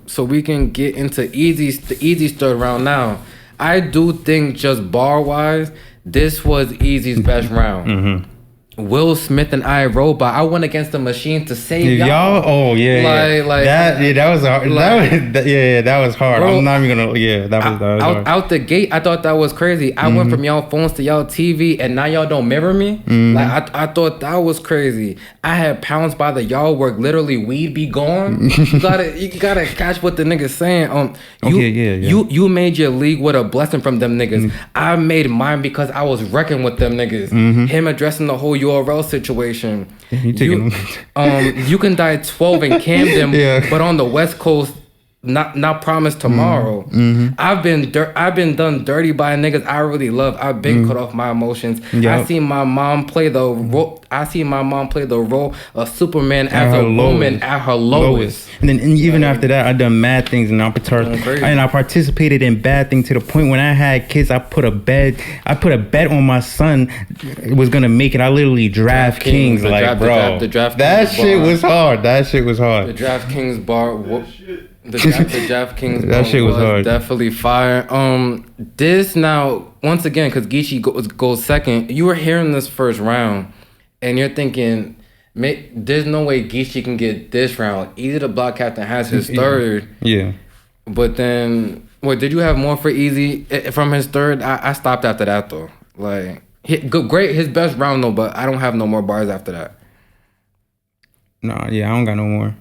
So we can get into Eazy's third round now. I do think just bar wise, this was Eazy's best round. Will Smith and I Robot. I went against the machine to save y'all. That was hard. That was hard. Bro, I'm not even gonna. That was hard. Out the gate, I thought that was crazy. I went from y'all phones to y'all TV, and now y'all don't mirror me. Like I thought that was crazy. I had pounds by the y'all work. Literally, weed be gone. you gotta catch what the niggas saying. You made your league with a blessing from them niggas. I made mine because I was wrecking with them niggas. Him addressing the whole URL situation. You can die 12 in Camden, but on the West Coast, not promised tomorrow. I've been done dirty by niggas I really love. I've been cut off my emotions. I seen my mom play I see my mom play the role of Superman as a woman at her lowest. And then even after that, I done mad things and I participated in bad things to the point when I had kids, I put a bet on my son was gonna make it. I literally DraftKings like bro. That shit was hard. The DraftKings bar. The DraftKings that shit was hard. Definitely fire. This now once again because Geechi goes second. You were hearing this first round, and you're thinking, there's no way Geechi can get this round. Eazy Da Block Captain has his third. Yeah. But then, did you have more for Eazy from his third? I stopped after that though. Like, great, his best round though, but I don't have no more bars after that. Nah, yeah, I don't got no more.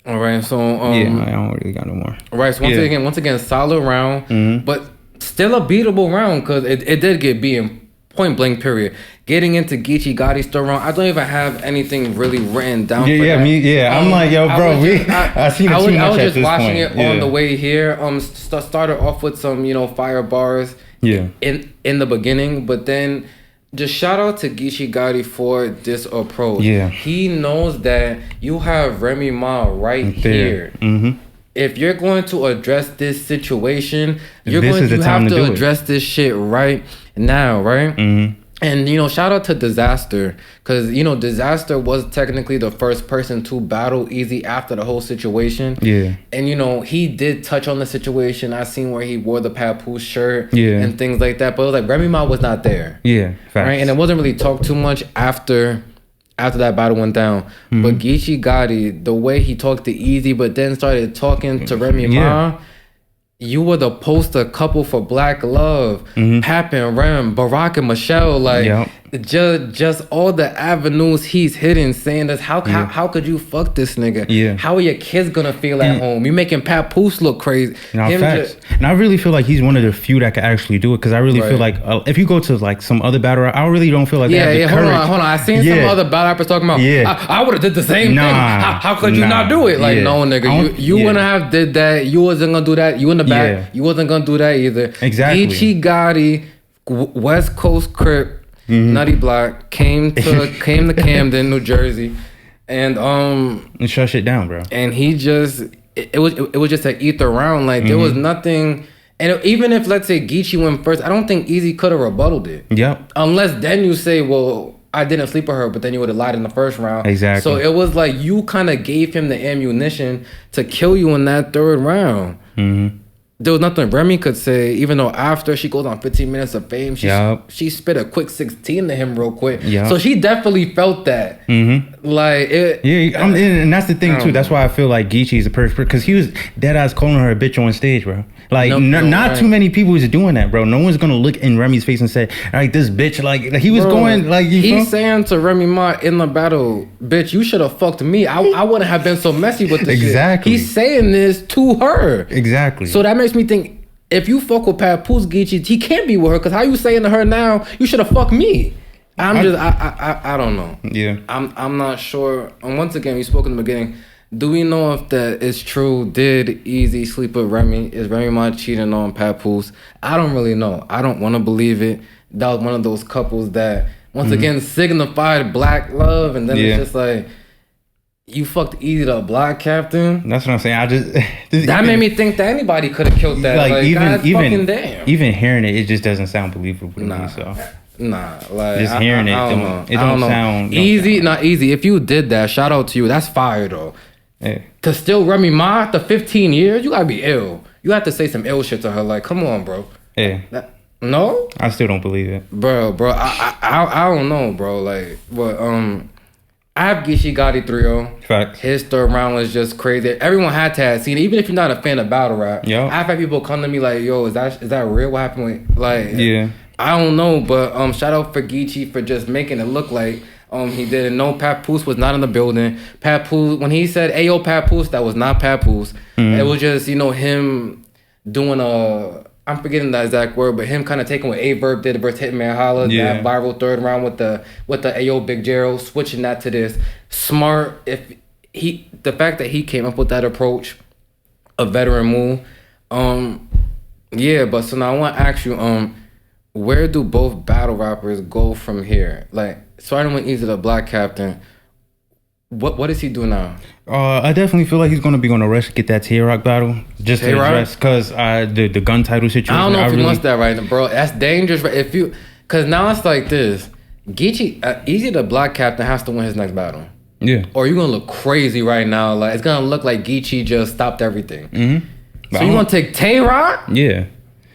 All right, so I don't really got no more. All right, so once again, solid round, but still a beatable round because it did get beaten point blank. Period. Getting into Geechi Gotti's third round, I don't even have anything really written down. I'm like, yo, bro, I seen it too much I was at just this watching point. it on the way here. Started off with some fire bars. In the beginning, but then. Just shout out to Geechi Gotti for this approach. Yeah. He knows that you have Remy Ma right here. Mm-hmm. If you're going to address this situation, you have to address this shit right now, right? Mm-hmm. And, shout out to Disaster. Because, Disaster was technically the first person to battle Eazy after the whole situation. Yeah. And, he did touch on the situation. I seen where he wore the Papoose shirt and things like that. But it was like Remy Ma was not there. Yeah, facts. Right? And it wasn't really talked too much after that battle went down. Mm-hmm. But Geechi Gotti, the way he talked to Eazy, but then started talking to Remy Ma, you were the poster couple for Black Love. Pap and Rem, Barack and Michelle, just all the avenues he's hitting, saying this. How could you fuck this nigga? Yeah. How are your kids gonna feel at home? You making Papoose look crazy. Facts. And I really feel like he's one of the few that can actually do it because I really feel like if you go to like some other battle, I really don't feel like they have the courage. Hold on. I seen some other battle rappers talking about. I would have did the same thing. How could you not do it? Like no, nigga, you wouldn't have did that. You wasn't gonna do that. You in the back. You wasn't gonna do that either. Exactly. Geechi Gotti, West Coast Crip. Nutty Block came to Camden, New Jersey, and shut shit down, bro. And he just it was just an ether round. Like there was nothing. And even if let's say Geechi went first, I don't think Eazy could have rebutted it. Yep. Unless then you say, well, I didn't sleep with her, but then you would have lied in the first round. Exactly. So it was like you kind of gave him the ammunition to kill you in that third round. Mm-hmm. There was nothing Remy could say, even though after she goes on 15 Minutes of Fame, she spit a quick 16 to him real quick. Yep. So she definitely felt that. Mm-hmm. Like it. Yeah, and that's the thing too. That's why I feel like Geechi is a person because he was dead ass calling her a bitch on stage, bro. Like not too many people was doing that, bro. No one's gonna look in Remy's face and say, like this bitch, like he was going like he's saying to Remy Ma in the battle, bitch, you should have fucked me. I wouldn't have been so messy with this exactly. shit. He's saying this to her. Exactly. So that makes me think if you fuck with Papoose Geechi, he can't be with her because how you saying to her now, you should have fucked me. I don't know. Yeah. I'm not sure. And once again, we spoke in the beginning. Do we know if that is true? Did Eazy sleep with Remy? Is Remy Ma cheating on Papoose? I don't really know. I don't want to believe it. That was one of those couples that once again signified Black love, and then it's just like you fucked Eazy Da Block Captain. That's what I'm saying. That made me think that anybody could have killed that. Like even hearing it just doesn't sound believable to me. So. Nah, like just hearing it don't sound easy. Not easy. If you did that, shout out to you. That's fire though. Yeah. To still Remy Ma after 15 years, you gotta be ill. You have to say some ill shit to her. Like, come on, bro. Yeah. No? I still don't believe it, bro. I don't know, bro. Like, but I have Geechi Gotti 3-0. Facts. His third round was just crazy. Everyone had to have seen it, even if you're not a fan of battle rap. Yeah. I've had people come to me like, "Yo, is that real? What happened?" Like, yeah. I don't know, but shout out for Geechi for just making it look like he didn't know Papoose was not in the building. Papoose, when he said "Ayo Papoose," that was not Papoose. It was just him doing I'm forgetting the exact word, but him kind of taking what A-Verb did versus Hitman Holla, that viral third round with the Ayo Big Gerald, switching that to this smart. The fact that he came up with that approach, a veteran move. But so now I want to ask you, where do both battle rappers go from here? Like, starting with Eazy Da Block Captain. What does he do now? I definitely feel like he's gonna be on the rush to get that Tay-Rock battle just to address because the gun title situation. I don't know if he wants that right now, bro. That's dangerous. If you, because now it's like this. Geechi, Eazy Da Block Captain has to win his next battle. Yeah. Or you're gonna look crazy right now. Like it's gonna look like Geechi just stopped everything. Mm-hmm. So you gonna take Tay-Rock? Yeah.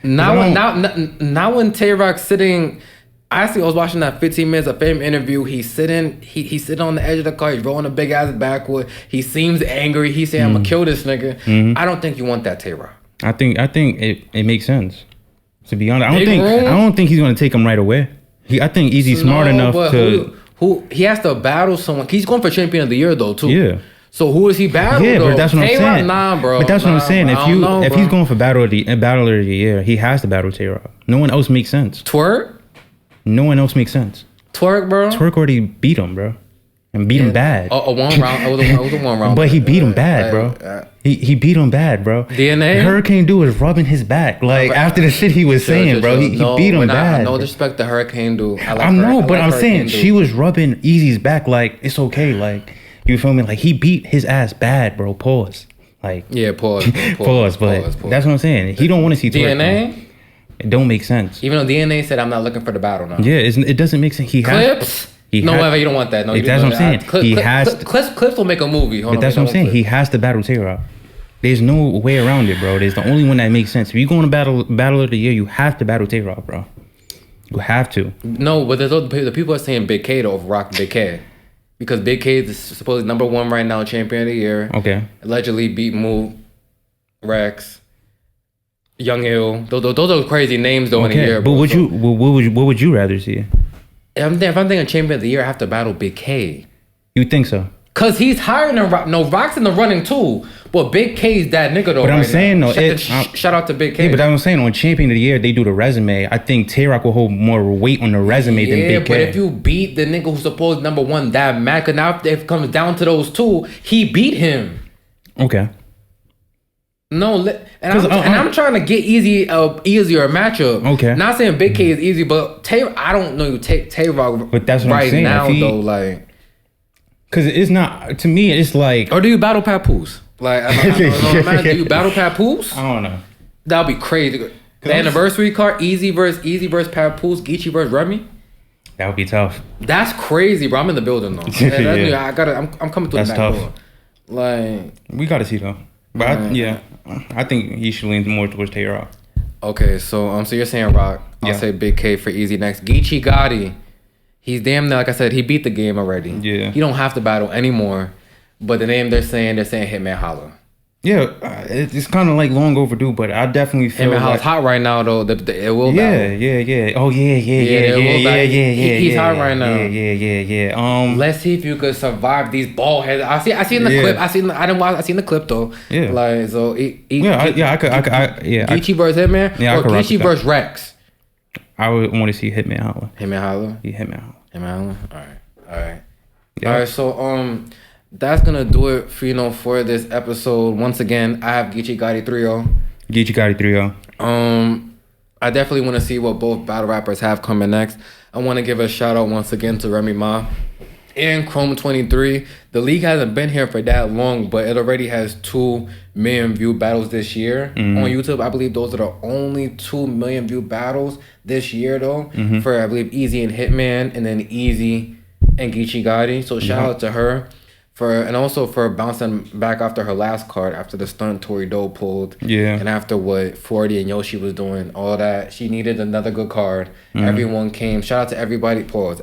Now when Tay-Rock's sitting. Actually, I was watching that 15 minutes of fame interview. He's sitting on the edge of the car. He's rolling a big ass backwood. He seems angry. He's saying, "I'm gonna kill this nigga." I don't think you want that Tay-Rock. I think it makes sense. To be honest, I don't think he's gonna take him right away. I think Eazy's smart enough to. Who he has to battle someone. He's going for champion of the year though too. Yeah. So who is he battling? Yeah, but that's what I'm saying. Nah, bro. But that's what I'm saying. If he's going for battler of the year, he has to battle Tay-Rock. No one else makes sense. Twerk. No one else makes sense. Twerk, bro. Twerk already beat him, bro, and beat him bad. A 1 round. It was a 1 round. But he beat him bad, bro. He beat him bad, bro. DNA. Hurricane Dude was rubbing his back, like after the shit he was saying, bro. He beat him bad. No disrespect to Hurricane Dude. I'm saying she was rubbing Eazy's back, like it's okay, like you feel me? Like he beat his ass bad, bro. Pause. Like yeah, pause. But that's what I'm saying. He don't want to see Twerk, DNA. Bro. It don't make sense. Even though DNA said I'm not looking for the battle now. Yeah, it doesn't make sense. Clips. Whatever. You don't want that. No, that's what I'm saying. Clips will make a movie. But that's what I'm saying. He has to battle Tay-Rock. There's no way around it, bro. There's the only one that makes sense. If you're going to battle of the year, you have to battle Tay-Rock, bro. You have to. No, but the people are saying Big K to overrock Big K. Because Big K is supposedly #1 right now, champion of the year. Okay. Allegedly beat Mook, Rex, Young Ill. Those are crazy names though in a year. But what would you rather see? If I'm thinking champion of the year, I have to battle Big K. You think so? Cause he's higher than Rock. No, Rock's in the running too. But Big K's that nigga though. But I'm saying though, shout out to Big K. Yeah, but I'm saying on champion of the year, they do the resume. I think Tay-Rock will hold more weight on the resume than Big K. Yeah, but if you beat the nigga who's supposed #1 that mad, cause now if it comes down to those two, he beat him. Okay. No, I'm trying to get easier matchup. Okay. Not saying Big K is easy, but I don't know you take Tay-Rock. But that's what I'm saying. Now though, like. Cause it's not, to me, it's like. Or do you battle Papoose? Like, I don't know, do you battle Papoose? I don't know. That'll be crazy. The anniversary card, Eazy versus Papoose, Geechi versus Remy. That would be tough. That's crazy, bro. I'm in the building though. Yeah. I'm coming through the back door. Like, we gotta see though. But I think he should lean more towards Tay-Rock. Okay, so you're saying Rock. I'll say Big K for Eazy next. Geechi Gotti. He's damn near, like I said, he beat the game already. Yeah. He don't have to battle anymore. But the name they're saying Hitman Holla. Yeah, it's kind of like long overdue, but I definitely feel Hitman Holla's hot right now though. It will battle. Yeah. Oh yeah. He's hot right now. Yeah. Let's see if you could survive these bald heads. I seen the clip. I seen the clip though. Yeah. Like so. I could. Geechi versus Hitman. Yeah, or Geechi versus Rex. I would want to see Hitman Holla. Hitman Holla? Yeah, Hitman Holla. All right. Yeah. All right, so that's gonna do it for this episode. Once again, I have Geechi Gotti 3-0. Geechi Gotti 3-0. I definitely want to see what both battle rappers have coming next. I want to give a shout out once again to Remy Ma and Chrome 23. The league hasn't been here for that long, but it already has 2 million view battles this year on YouTube. I believe those are the only 2 million view battles this year though, for I believe Eazy and Hitman, and then Eazy and Geechi Gotti. So shout out to her and also for bouncing back after her last card, after the stunt Tory Doe pulled. Yeah. And after what 40 and Yoshi was doing, all that. She needed another good card. Everyone came. Shout out to everybody. Pause.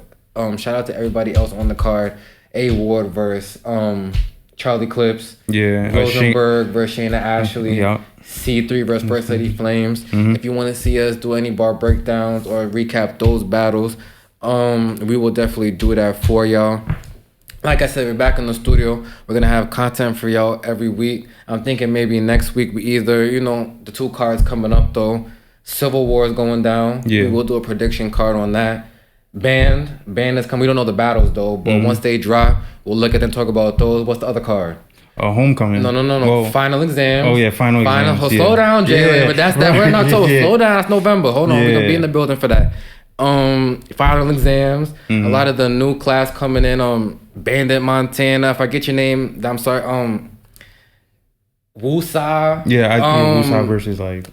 Shout out to everybody else on the card. A Ward versus Charlie Clips. Yeah. Rosenberg versus Shayna Ashley. Yeah. C3 versus First Lady Flames. If you want to see us do any bar breakdowns or recap those battles, we will definitely do that for y'all. Like I said, we're back in the studio. We're going to have content for y'all every week. I'm thinking maybe next week we either, the 2 cards coming up though. Civil War is going down. Yeah. We will do a prediction card on that. Band is coming. We don't know the battles though, but once they drop, we'll look at them and talk about those. What's the other card? Homecoming. No. Whoa. Final exams. Oh yeah, final exams. Slow down, Jay. Yeah. But that's that. We're in October. Slow down. That's November. Hold on. We're gonna be in the building for that. final exams. A lot of the new class coming in. Bandit Montana. If I get your name, I'm sorry. Wusa. Yeah, Wusa versus like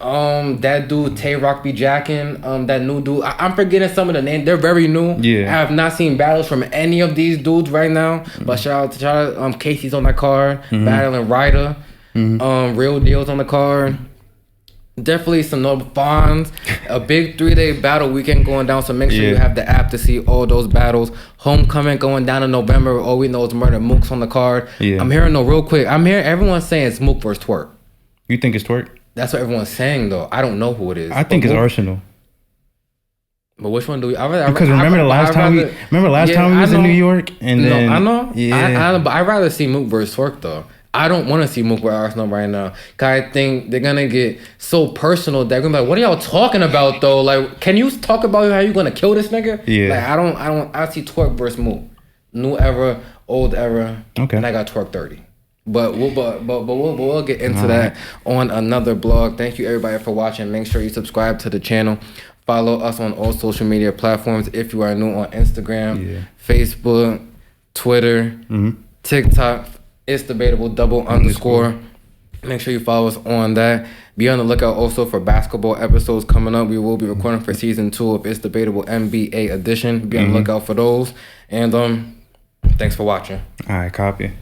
that dude Tay Rock be jacking. That new dude. I'm forgetting some of the names. They're very new. Yeah. I have not seen battles from any of these dudes right now. But shout out Casey's on that card. Battling Ryder. Real Deal's on the card. Definitely some notable bonds. A big 3-day battle weekend going down, so make sure you have the app to see all those battles. Homecoming going down in November. All we know is Murder Mook's on the card. Yeah. I'm hearing real quick. I'm hearing everyone saying it's Mook versus Twerk. You think it's Twerk? That's what everyone's saying though. I don't know who it is. I think it's Arsenal. But which one do we? Because remember last time we was in New York, and then I know. Yeah. But I'd rather see Mook versus Twerk though. I don't want to see Mook with Arsenal right now. Cause I think they're gonna get so personal. They're gonna be like, "What are y'all talking about though? Like, can you talk about how you gonna kill this nigga?" Yeah. Like, I see Twerk versus Mook. New era, old era. Okay. And I got Twerk 30. But we'll get into that on another blog. Thank you everybody for watching. Make sure you subscribe to the channel. Follow us on all social media platforms if you are new on Instagram, Facebook, Twitter, TikTok. It's Debatable _. Make sure you follow us on that. Be on the lookout also for basketball episodes coming up. We will be recording for season 2 of It's Debatable NBA edition. Be on the lookout for those. And thanks for watching. All right, copy.